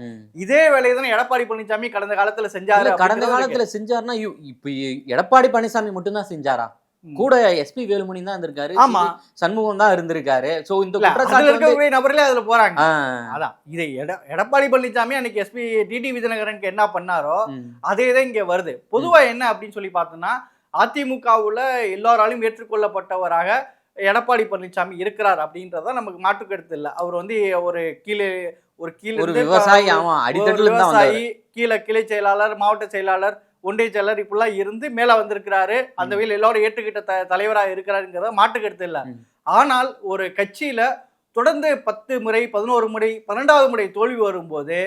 இதே வேலையை தானே எடப்பாடி பழனிசாமி கடந்த காலத்துல செஞ்சாரு. கடந்த காலத்துல செஞ்சாருன்னா இப்ப எடப்பாடி பழனிசாமி மட்டும்தான் செஞ்சாரா? கூட எஸ்பி வேலுமணி தான் இருந்திருக்காரு, சண்முகம் தான் இருந்திருக்காரு. சோ இந்த குற்றச்சாட்டு நபர்களே அதுல போறாங்க. அதான் இதை எடப்பாடி பழனிசாமி அன்னைக்கு எஸ்பி டிடிவி தினகரனுக்கு என்ன பண்ணாரோ அதேதான் இங்க வருது. பொதுவா என்ன அப்படின்னு சொல்லி பார்த்தோம்னா, அதிமுகவுல எல்லாராலையும் ஏற்றுக்கொள்ளப்பட்டவராக எடப்பாடி பழனிசாமி இருக்கிறார் அப்படின்றத நமக்கு மாற்றுக்கருத்து இல்லை. அவர் வந்து ஒரு கீழே ஒரு ஒரு கீழே விவசாயி அவன் அடித்தட்டுல தான் வந்தாரு. விவசாயி கீழே கிளை செயலாளர், மாவட்ட செயலாளர், ஒன்றிய செயலர் இப்படிலாம் இருந்து மேல வந்திருக்கிறாரு. அந்த வகையில் எல்லாரும் ஏற்றுக்கிட்ட தலைவரா இருக்கிறாருங்கிறத மாற்று கருத்து இல்ல. ஆனால் ஒரு கட்சியில தொடர்ந்து 10 முறை 11 முறை 12வது முறை தோல்வி வரும்போது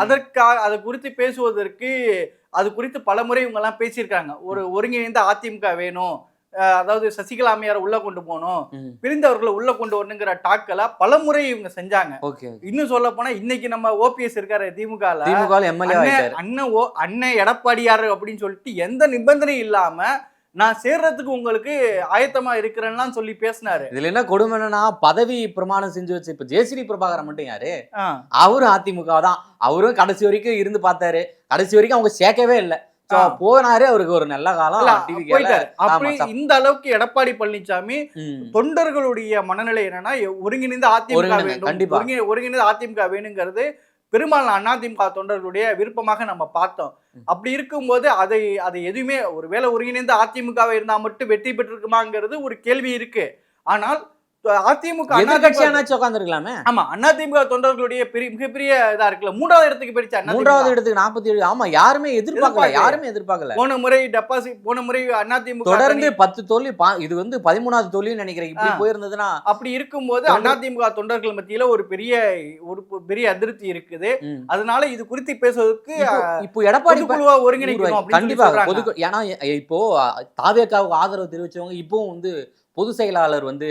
அதற்காக அது குறித்து பேசுவதற்கு அது குறித்து பல முறை இவங்க எல்லாம் பேசியிருக்காங்க. ஒரு ஒருங்கிணைந்த அதிமுக வேணும், அதாவது சசிகலா அம்மையாரை உள்ள கொண்டு போகணும், பிரிந்தவர்களை உள்ள கொண்டு வரணுங்கிற டாக்களை பல முறை இவங்க செஞ்சாங்க. இன்னும் சொல்ல போனா இன்னைக்கு நம்ம ஓபிஎஸ் இருக்காரு திமுக அண்ணன் எடப்பாடியார் அப்படின்னு சொல்லிட்டு எந்த நிபந்தனையும் இல்லாம நான் சேர்றதுக்கு உங்களுக்கு ஆயத்தமா இருக்கிறேன்னா சொல்லி பேசினாரு. இதுல என்ன கொடுமை என்னன்னா, பதவி பிரமாணம் செஞ்சு வச்சு இப்ப ஜெயஸ்ரீ பிரபாகரன் மட்டும் யாரு, அவரும் அதிமுக தான். அவரும் கடைசி வரைக்கும் இருந்து பார்த்தாரு. கடைசி வரைக்கும் அவங்க சேர்க்கவே இல்லை. போனாரு, அவருக்கு ஒரு நல்ல காலம் அப்படி. இந்த அளவுக்கு எடப்பாடி பழனிசாமி தொண்டர்களுடைய மனநிலை என்னன்னா ஒருங்கிணைந்த அதிமுக வேண்டும், ஒருங்கிணைந்த அதிமுக வேணுங்கிறது பெரும்பாலான அதிமுக தொண்டர்களுடைய விருப்பமாக நம்ம பார்த்தோம். அப்படி இருக்கும்போது அதை எதுவுமே ஒருவேளை ஒருங்கிணைந்த அதிமுகவை இருந்தா மட்டும் வெற்றி பெற்றிருக்குமாங்கிறது ஒரு கேள்வி இருக்கு. ஆனால் அதிமுக உட்கார்ந்துருக்கலாமே. ஆமா, அதிமுக தொண்டர்களுடைய மிகப்பெரிய இதா இருக்குல்ல, 3வது இடத்துக்கு போயிடுச்சு. 3வது இடத்துக்கு 47. ஆமா, யாருமே எதிர்பார்க்கல. போன முறை டெபாசிட், போன முறை அதிமுக தொடர்ந்து 10 தோல்வி, இது வந்து 13வது தோல்வின்னு நினைக்கிறேன். இப்படி போயிருந்ததுன்னா, அப்படி இருக்கும்போது அதிமுக தொண்டர்கள் மத்தியில ஒரு பெரிய அதிருப்தி இருக்குது. அதனால இது குறித்து பேசுவதற்கு இப்போ எடப்பாடி குழுவா ஒருங்கிணைக்கணும் கண்டிப்பா. ஏன்னா இப்போ தாவேகாவுக்கு ஆதரவு தெரிவிச்சவங்க இப்போ வந்து பொதுச் செயலாளர் வந்து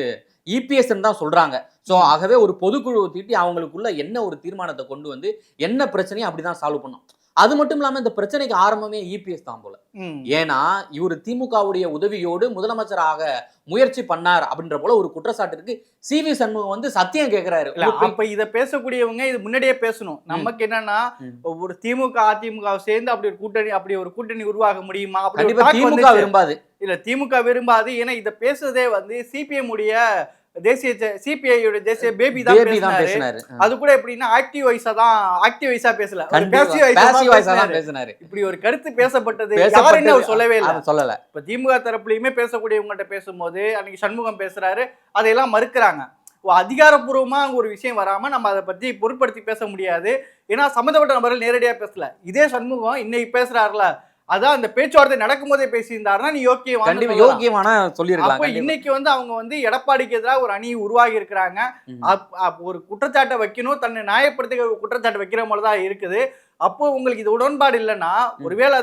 இபிஎஸ் தான் சொல்றாங்க. ஸோ ஆகவே ஒரு பொதுக்குழு தீட்டி அவங்களுக்குள்ள என்ன ஒரு தீர்மானத்தை கொண்டு வந்து என்ன பிரச்சனையும் அப்படிதான் சால்வ் பண்ணும். அது மட்டும் இல்லாம இந்த பிரச்சனைக்கு ஆரம்பமே இபிஎஸ் தான் போல. ஏன்னா இவர் திமுகவுடைய உதவியோடு முதலமைச்சராக முயற்சி பண்ணார் அப்படின்ற போல ஒரு குற்றச்சாட்டு இருக்கு. சிவி சண்முகம் வந்து சத்தியம் கேட்கிறாரு. அப்ப இதை பேசக்கூடியவங்க இது முன்னாடியே பேசணும். நமக்கு என்னன்னா ஒரு திமுக அதிமுக சேர்ந்து அப்படி ஒரு கூட்டணி உருவாக முடியுமா? திமுக விரும்பாது. இல்ல, திமுக விரும்பாது. ஏன்னா இதை பேசுறதே வந்து சிபிஎம் உடைய சிபிஐ தேசிய பேபி தான் பேசினாரு. அது கூட எப்படின்னா ஆக்டிவைஸா பேசல, பேசினாரு. இப்படி ஒரு கருத்து பேசப்பட்டது யாருன்னு அவர் சொல்லவே சொல்லல. இப்ப திமுக தரப்புலயுமே பேசக்கூடியவங்கள்ட்ட பேசும்போது அன்னைக்கு சண்முகம் பேசுறாரு, அதையெல்லாம் மறுக்கிறாங்க. அதிகாரப்பூர்வமா ஒரு விஷயம் வராம நம்ம அதை பத்தி பொருட்படுத்தி பேச முடியாது. ஏன்னா சம்பந்தப்பட்ட நபர்கள் நேரடியா பேசல. இதே சண்முகம் இன்னைக்கு பேசுறாருல, அதான் அந்த பேச்சுவார்த்தை நடக்கும் போதே பேசியிருந்தாருன்னா நீ யோக்கியமான சொல்லியிருக்கலாம். அப்ப இன்னைக்கு வந்து அவங்க வந்து எடப்பாடிக்கு எதிராக ஒரு அணி உருவாகி இருக்கிறாங்க. ஒரு குற்றச்சாட்டை வைக்கணும், தன்னை நியாயப்படுத்த குற்றச்சாட்டு வைக்கிற மாதிரிதான் இருக்குது. அப்போ உங்களுக்கு இது உடன்பாடு இல்லைன்னா, ஒருவேளை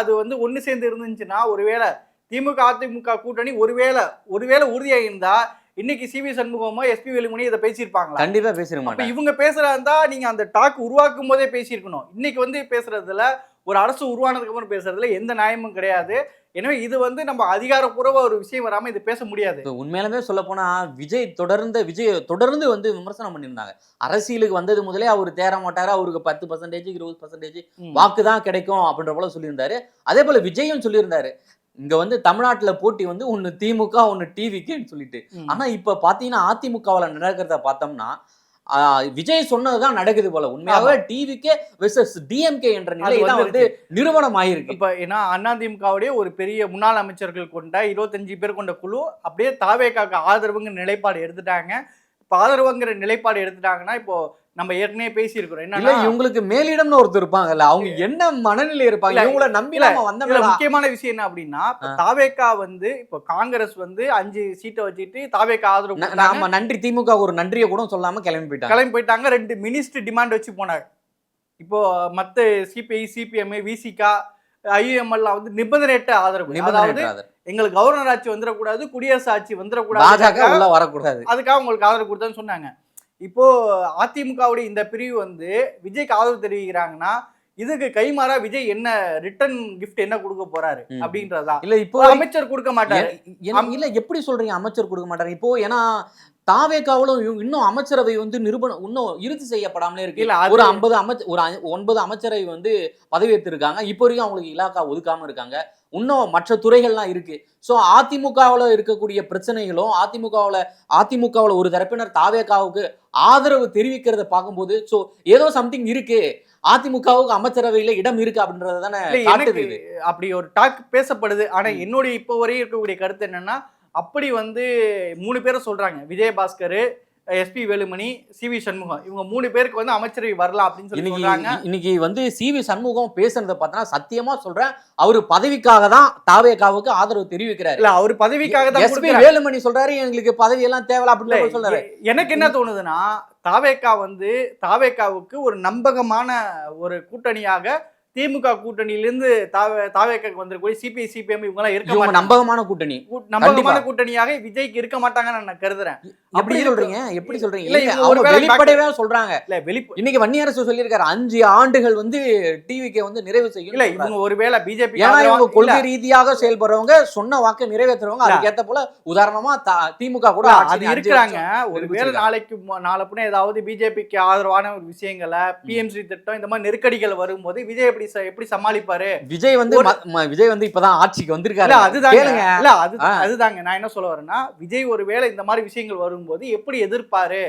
அது வந்து ஒண்ணு சேர்ந்து இருந்துச்சுன்னா, ஒருவேளை திமுக அதிமுக கூட்டணி ஒருவேளை உறுதியா இருந்தா இன்னைக்கு சிவி சண்முகமோ எஸ்பி வேலுமணி இதை பேசியிருப்பாங்க. கண்டிப்பா பேசிருப்பாங்க. இவங்க பேசுறதா நீங்க அந்த டாக் உருவாக்கும் போதே பேசியிருக்கணும். இன்னைக்கு வந்து பேசுறதுல ஒரு அரசு உருவானதுக்கு அப்புறம் பேசுறதுல எந்த நியாயமும் கிடையாது. எனவே இது வந்து நம்ம அதிகாரப்பூர்வ ஒரு விஷயம் வராம இது பேச முடியாது. உண்மையிலுமே சொல்ல போனா விஜய் தொடர்ந்து வந்து விமர்சனம் பண்ணியிருந்தாங்க. அரசியலுக்கு வந்தது முதலே அவர் தேர மாட்டாரு, அவருக்கு 10% 20% வாக்கு தான் கிடைக்கும் அப்படின்ற போல சொல்லியிருந்தாரு. அதே போல விஜயும் சொல்லியிருந்தாரு, இங்க வந்து தமிழ்நாட்டுல போட்டி வந்து ஒன்னு திமுக ஒன்னு டிவிக்குன்னு சொல்லிட்டு. ஆனா இப்ப பாத்தீங்கன்னா அதிமுகவுல நடக்கிறத பார்த்தோம்னா விஜய் சொன்னதுதான் நடக்குது போல. உண்மையாவே டிவிக்கே வெர்சஸ் டிஎம்கே என்ற நிலை தான் வந்து நிறுவனம் ஆயிருக்கு. இப்ப ஏன்னா அதிமுகவுடைய ஒரு பெரிய முன்னாள் அமைச்சர்கள் கொண்ட 25 பேர் கொண்ட குழு அப்படியே தாவேகாக்கு ஆதரவுங்கிற நிலைப்பாடு எடுத்துட்டாங்க. இப்ப ஆதரவுங்கிற நிலைப்பாடு எடுத்துட்டாங்கன்னா இப்போ நம்ம ஏற்கனவே பேசியிருக்கிறோம். என்னன்னா இவங்களுக்கு மேலிடம்னு ஒருத்தர் இருப்பாங்கல்ல, அவங்க என்ன மனநிலை இருப்பாங்க, இவங்கள நம்பி வந்த முக்கியமான விஷயம் என்ன அப்படின்னா, தாவேகா வந்து இப்போ காங்கிரஸ் வந்து 5 சீட்டை வச்சுட்டு தாவேகா ஆதரவு நம்ம நன்றி திமுக ஒரு நன்றியை கூட சொல்லாம கிளம்பி போயிட்டாங்க. 2 மினிஸ்டர் டிமாண்ட் வச்சு போனாங்க. இப்போ மத்த சிபிஐ சிபிஎம் விசிகா ஐஎம்எல் வந்து நிபந்தனையற்ற ஆதரவு. அதாவது எங்களுக்கு கவர்னர் ஆட்சி வந்துடக்கூடாது, குடியரசு ஆட்சி வந்துடக்கூடாது, வரக்கூடாது, அதுக்காக உங்களுக்கு ஆதரவு கொடுத்தேன்னு சொன்னாங்க. இப்போ அதிமுகவுடைய இந்த பிரிவு வந்து விஜய்க்கு ஆதரவு தெரிவிக்கிறாங்கன்னா இதுக்கு கைமாறா விஜய் என்ன ரிட்டர்ன் கிஃப்ட் என்ன கொடுக்க போறாரு அப்படின்றதா? இல்ல இப்போ அமைச்சர் கொடுக்க மாட்டாரு. இல்ல எப்படி சொல்றீங்க அமைச்சர் கொடுக்க மாட்டாரு? இப்போ ஏன்னா தாவேகாவிலும் இன்னும் அமைச்சரவை வந்து இன்னும் இறுதி செய்யப்படாமலே இருக்கு. ஒரு 9 அமைச்சரவை வந்து பதவியேற்றிருக்காங்க. இப்போ வரைக்கும் அவங்களுக்கு இலாக்கா ஒதுக்காம இருக்காங்க. இன்னும் மற்ற துறைகள்லாம் இருக்கு. ஸோ அதிமுகவில் இருக்கக்கூடிய பிரச்சனைகளும் அதிமுகவில் ஒரு தரப்பினர் தாவேகாவுக்கு ஆதரவு தெரிவிக்கிறத பார்க்கும்போது ஸோ ஏதோ சம்திங் இருக்கு, அதிமுகவுக்கு அமைச்சரவையில இடம் இருக்கு அப்படின்றது தானே காட்டுது. அப்படி ஒரு டாக் பேசப்படுது. ஆனா என்னுடைய இப்போ வரையும் இருக்கக்கூடிய கருத்து என்னன்னா, அப்படி வந்து 3 பேரை சொல்றாங்க. விஜயபாஸ்கர், எஸ்பி வேலுமணி, சிவி சண்முகம் இவங்க 3 பேருக்கு வந்து அமைச்சரவை வரலாம் அப்படின்னு சொல்லி சொல்றாங்க. இன்னைக்கு வந்து சிவி சண்முகம் பேசுறத பார்த்தா சத்தியமா சொல்றேன், அவரு பதவிக்காக தான் தாவேகாவுக்கு ஆதரவு தெரிவிக்கிறாரு. இல்ல அவர் பதவிக்காக தான் எஸ்பி வேலுமணணி சொல்றாரு எங்களுக்கு பதவி எல்லாம் தேவையில்ல அப்படின்னு சொல்றாரு. எனக்கு என்ன தோணுதுன்னா, தாவேகாவுக்கு ஒரு நம்பகமான ஒரு கூட்டணியாக திமுக கூட்டணியிலிருந்து தாவேகாக்கு வந்திருக்கக்கூடிய சிபிஐ சிபிஎம் இவங்க எல்லாம் இருக்க மாட்டாங்க. நம்பகமான கூட்டணி, நம்பகமான கூட்டணியாக விஜய்க்கு இருக்க மாட்டாங்கன்னு நான் கருதுறேன். எப்படி சொல்றீங்க? எப்படி சொல்றீங்க? இல்ல, இல்ல அவங்க வெளிப்படையா சொல்றாங்க. இல்ல இன்னைக்கு வன்னியரசு சொல்லியிருக்காரு 5 ஆண்டுகள் வந்து டிவிக்கு வந்து நிறைவு செய்யும். இல்ல இவங்க ஒருவேளை பிஜேபி ஏன்னா இவங்க கொள்கை ரீதியாக செயல்படுறவங்க, சொன்ன வாக்கை நிறைவேற்றுறவங்க, அதுக்கேத்த போல உதாரணமா திமுக கூட அது இருக்கிறாங்க. ஒருவேளை நாளைக்கு ஏதாவது பிஜேபிக்கு ஆதரவான ஒரு விஷயங்களை பிஎம்சி திட்டம் இந்த மாதிரி நெருக்கடிகள் வரும்போது விஜய் எப்படி சமாளிப்பாரு? விஜய் வந்து இப்பதான் ஆட்சிக்கு வந்திருக்காரு. அதுதாங்க நான் என்ன சொல்ல வரேன்னா, விஜய் ஒருவேளை இந்த மாதிரி விஷயங்கள் வரும்போது எப்படி எதிர்ப்பாரு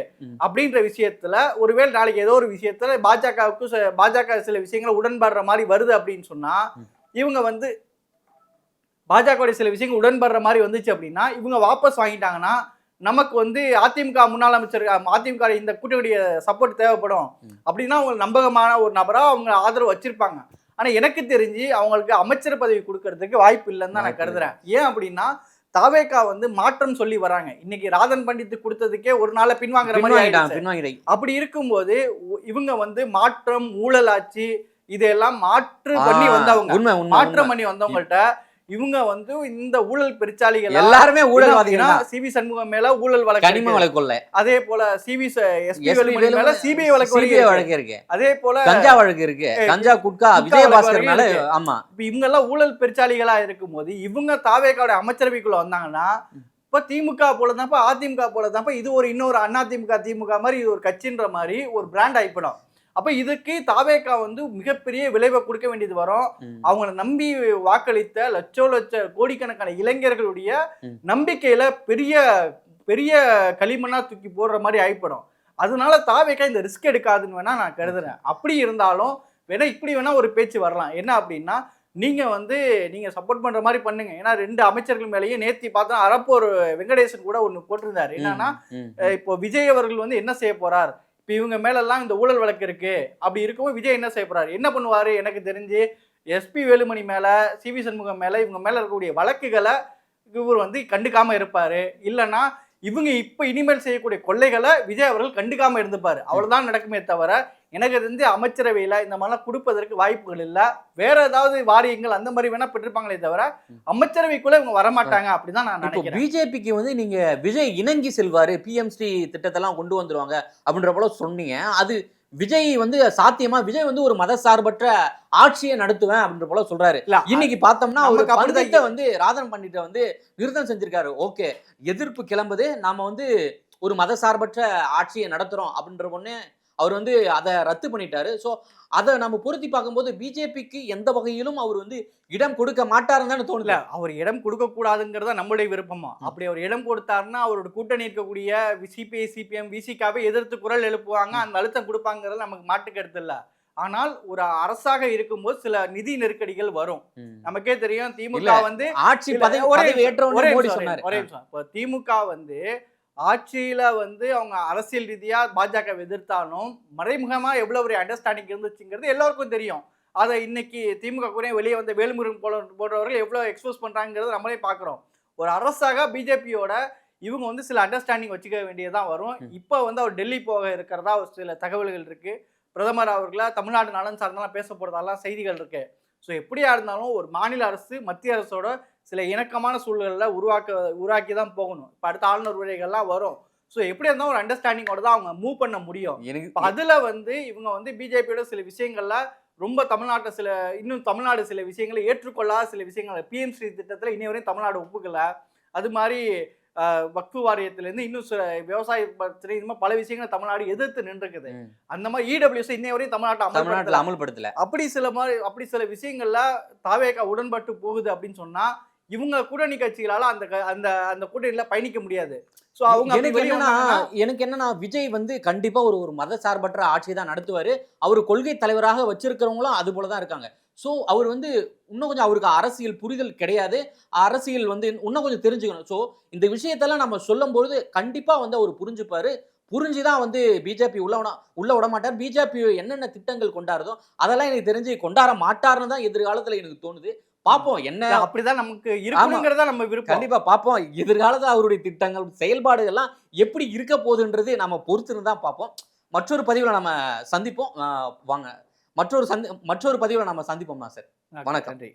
அப்படின்ற விஷயத்துல, ஒருவேளை நாளைக்கு ஏதோ ஒரு விஷயத்துல பாஜக சில விஷயங்களை உடன்படுற மாதிரி வருது அப்படின்னு சொன்னா, இவங்க வந்து பாஜக சில விஷயங்கள் உடன்படுற மாதிரி வந்துச்சு அப்படின்னா, இவங்க வாபஸ் வாங்கிட்டாங்கன்னா நமக்கு வந்து அதிமுக முன்னாள் அமைச்சர் அதிமுக இந்த கூட்டணியுடைய சப்போர்ட் தேவைப்படும் அப்படின்னா அவங்க நம்பகமான ஒரு நபரா அவங்க ஆதரவு வச்சிருப்பாங்க. ஆனா எனக்கு தெரிஞ்சு அவங்களுக்கு அமைச்சர் பதவி கொடுக்கறதுக்கு வாய்ப்பு இல்லைன்னு தான் நான் கருதுறேன். ஏன் அப்படின்னா தாவேகா வந்து மாற்றம் சொல்லி வராங்க. இன்னைக்கு ராதன் பண்டித்து கொடுத்ததுக்கே ஒரு நாளை பின்வாங்குற மாதிரி. அப்படி இருக்கும்போது இவங்க வந்து மாற்றம், ஊழல் ஆட்சி இதெல்லாம் மாற்றம் பண்ணி வந்தவங்கள்ட்ட இவங்க வந்து இந்த ஊழல் பெருச்சாளிகள் எல்லாருமே ஊழல்வாதிகள். சிவி சண்முகம் மேல ஊழல் வழக்கு, கனிம வழக்கு, அதே போல எஸ்பி வேலுமணி மேல சிபிஐ வழக்கு இருக்கு, அதே போல கஞ்சா வழக்கு இருக்கு, கஞ்சா குட்கா விஜயபாஸ்கர் மேல. ஆமா, இவங்க எல்லாம் ஊழல் பெருச்சாளிகளா இருக்கும்போது இவங்க தாவேகாவோட அமைச்சரவைக்குள்ள வந்தாங்கன்னா இப்ப திமுக போலதான்ப்பா, அதிமுக போலதான்ப்பா, இது ஒரு இன்னொரு திமுக மாதிரி ஒரு கட்சின்ற மாதிரி ஒரு பிராண்ட் ஆயிப்படும். அப்ப இதுக்கு தாவேகா வந்து மிகப்பெரிய விளைவை கொடுக்க வேண்டியது வரும். அவங்களை நம்பி வாக்களித்த லட்ச கோடிக்கணக்கான இளைஞர்களுடைய நம்பிக்கையில பெரிய பெரிய களிமண்ணா தூக்கி போடுற மாதிரி ஆயிப்படும். அதனால தாவேகா இந்த ரிஸ்க் எடுக்காதுன்னு வேணா நான் கருதுறேன். அப்படி இருந்தாலும் வேணா இப்படி வேணா ஒரு பேச்சு வரலாம். என்ன அப்படின்னா, நீங்க சப்போர்ட் பண்ற மாதிரி பண்ணுங்க. ஏன்னா 2 அமைச்சர்கள் மேலேயே நேத்தி பார்த்தா அரப்போர் வெங்கடேசன் கூட ஒண்ணு போட்டிருந்தாரு. என்னன்னா, இப்போ விஜய் அவர்கள் வந்து என்ன செய்ய போறார், இப்போ இவங்க மேலெல்லாம் இந்த ஊழல் வழக்கு இருக்கு, அப்படி இருக்கும்போது விஜய் என்ன செய்ய போறாரு, என்ன பண்ணுவாரு? எனக்கு தெரிஞ்சு எஸ்பி வேலுமணி மேல, சிவி சண்முகம் மேல, இவங்க மேல இருக்கக்கூடிய வழக்குகளை இவர் வந்து கண்டுக்காம இருப்பாரு. இல்லைன்னா இவங்க இப்ப இனிமேல் செய்யக்கூடிய கொள்ளைகளை விஜய் அவர்கள் கண்டுக்காம இருந்துப்பாரு. அவ்வளவுதான் நடக்குமே தவிர எனக்கு தெரிஞ்சு அமைச்சரவையில இந்த மாதிரிலாம் கொடுப்பதற்கு வாய்ப்புகள் இல்லை. வேற ஏதாவது வாரியங்கள் அந்த மாதிரி வேணா பெற்றிருப்பாங்களே தவிர அமைச்சரவைக்குள்ள இவங்க வரமாட்டாங்க அப்படிதான் நான் நினைக்கிறேன். பிஜேபிக்கு வந்து நீங்க விஜய் இணங்கி செல்வாரு, பிஎம்சி திட்டத்தெல்லாம் கொண்டு வந்துருவாங்க அப்படின்ற போல சொன்னீங்க. அது விஜய் வந்து சாத்தியமா? விஜய் வந்து ஒரு மத சார்பற்ற ஆட்சியை நடத்துவேன் அப்படின்ற போல சொல்றாரு. இன்னைக்கு பார்த்தோம்னா ஒரு பண்டிட்ட வந்து ராதன் பண்டிட்ட வந்து நிறுத்தம் செஞ்சிருக்காரு. ஓகே, எதிர்ப்பு கிளம்புது, நாம வந்து ஒரு மத சார்பற்ற ஆட்சியை நடத்துறோம் அப்படின்ற ஒண்ணு அவர் வந்து அதை ரத்து பண்ணிட்டாரு. ஸோ அதை நம்ம பொருத்தி பார்க்கும்போது பிஜேபிக்கு எந்த வகையிலும் அவர் வந்து இடம் கொடுக்க மாட்டாருன்னு தோணல. அவர் இடம் கொடுக்க கூடாதுங்கிறத நம்மளுடைய விருப்பமா. அப்படி அவர் இடம் கொடுத்தாருன்னா அவரோட கூட்டணி இருக்கக்கூடிய சிபிஐ சிபிஎம் விசிகாவை எதிர்த்து குரல் எழுப்புவாங்க, அந்த அழுத்தம் கொடுப்பாங்கிறது நமக்கு மாட்டுக்கருத்து இல்லை. ஆனால் ஒரு அரசாக இருக்கும்போது சில நிதி நெருக்கடிகள் வரும். நமக்கே தெரியும். திமுக வந்து ஆட்சி பதவி திமுக வந்து ஆட்சியில வந்து அவங்க அரசியல் ரீதியா பாஜக எதிர்த்தாலும் மறைமுகமா எவ்வளவு ஒரு அண்டர்ஸ்டாண்டிங் இருந்துச்சுங்கிறது எல்லாருக்கும் தெரியும். அதை இன்னைக்கு திமுக கூட வெளியே வந்த வேலுமுருகன் போன்றவர்கள் எவ்வளவு எக்ஸ்போஸ் பண்றாங்கிறது நம்மளே பாக்குறோம். ஒரு அரசாக பிஜேபியோட இவங்க வந்து சில அண்டர்ஸ்டாண்டிங் வச்சுக்க வேண்டியதான் வரும். இப்ப வந்து அவர் டெல்லி போக இருக்கிறதா சில தகவல்கள் இருக்கு. பிரதமர் அவர்களா தமிழ்நாடு நலன் சார்ந்தெல்லாம் பேச போறதெல்லாம் செய்திகள் இருக்கு. ஸோ எப்படியா இருந்தாலும் ஒரு மாநில அரசு மத்திய அரசோட சில இணக்கமான சூழல்களை உருவாக்கி தான் போகணும். இப்போ அடுத்த ஆளுநர் உரைகள்லாம் வரும். ஸோ எப்படி இருந்தாலும் ஒரு அண்டர்ஸ்டாண்டிங்கோட தான் அவங்க மூவ் பண்ண முடியும். அதுல வந்து இவங்க வந்து பிஜேபியோட சில விஷயங்கள்ல ரொம்ப தமிழ்நாடு சில விஷயங்களை ஏற்றுக்கொள்ளாத சில விஷயங்கள் பிஎம்சி திட்டத்தில் இன்னை வரையும் தமிழ்நாடு ஒப்புக்கல. அது மாதிரி வக்ஃபு வாரியத்திலேருந்து இன்னும் சில விவசாய பல விஷயங்கள் தமிழ்நாடு எதிர்த்து நின்றுக்குது. அந்த மாதிரி இடபிள்யூஎஸ் இன்னை வரையும் தமிழ்நாட்டில் அமல்படுத்தல. அப்படி சில விஷயங்கள்ல தாவேகா உடன்பட்டு போகுது அப்படின்னு சொன்னா இவங்க கூட்டணி கட்சிகளால அந்த கூட்டணியில பயணிக்க முடியாது. எனக்கு என்னன்னா விஜய் வந்து கண்டிப்பா ஒரு மத சார்பற்ற ஆட்சியை தான் நடத்துவாரு. அவர் கொள்கை தலைவராக வச்சிருக்கிறவங்களும் அது போலதான் இருக்காங்க. ஸோ அவர் வந்து இன்னும் கொஞ்சம் அவருக்கு அரசியல் புரிதல் கிடையாது. அரசியல் வந்து இன்னும் கொஞ்சம் தெரிஞ்சுக்கணும். ஸோ இந்த விஷயத்தெல்லாம் நம்ம சொல்லும் பொழுது கண்டிப்பா வந்து அவர் புரிஞ்சுப்பாரு. புரிஞ்சுதான் வந்து பிஜேபி உள்ள விட மாட்டார். பிஜேபி என்னென்ன திட்டங்கள் கொண்டாருதோ அதெல்லாம் எனக்கு தெரிஞ்சு கொண்டாட மாட்டாருன்னு தான் எதிர்காலத்துல எனக்கு தோணுது. பாப்போம் என்ன. அப்படிதான் நமக்கு இருக்கணுங்கிறதா நம்ம விருப்பம். கண்டிப்பா பாப்போம். எதிர்காலத்துல அவருடைய திட்டங்கள், செயல்பாடுகள் எல்லாம் எப்படி இருக்க போகுதுன்றது நம்ம பொறுத்திருந்து தான் பார்ப்போம். மற்றொரு பதிவுல நம்ம சந்திப்போம். வாங்க மற்றொரு பதிவுல நம்ம சந்திப்போம் சார். வணக்கம். நன்றி.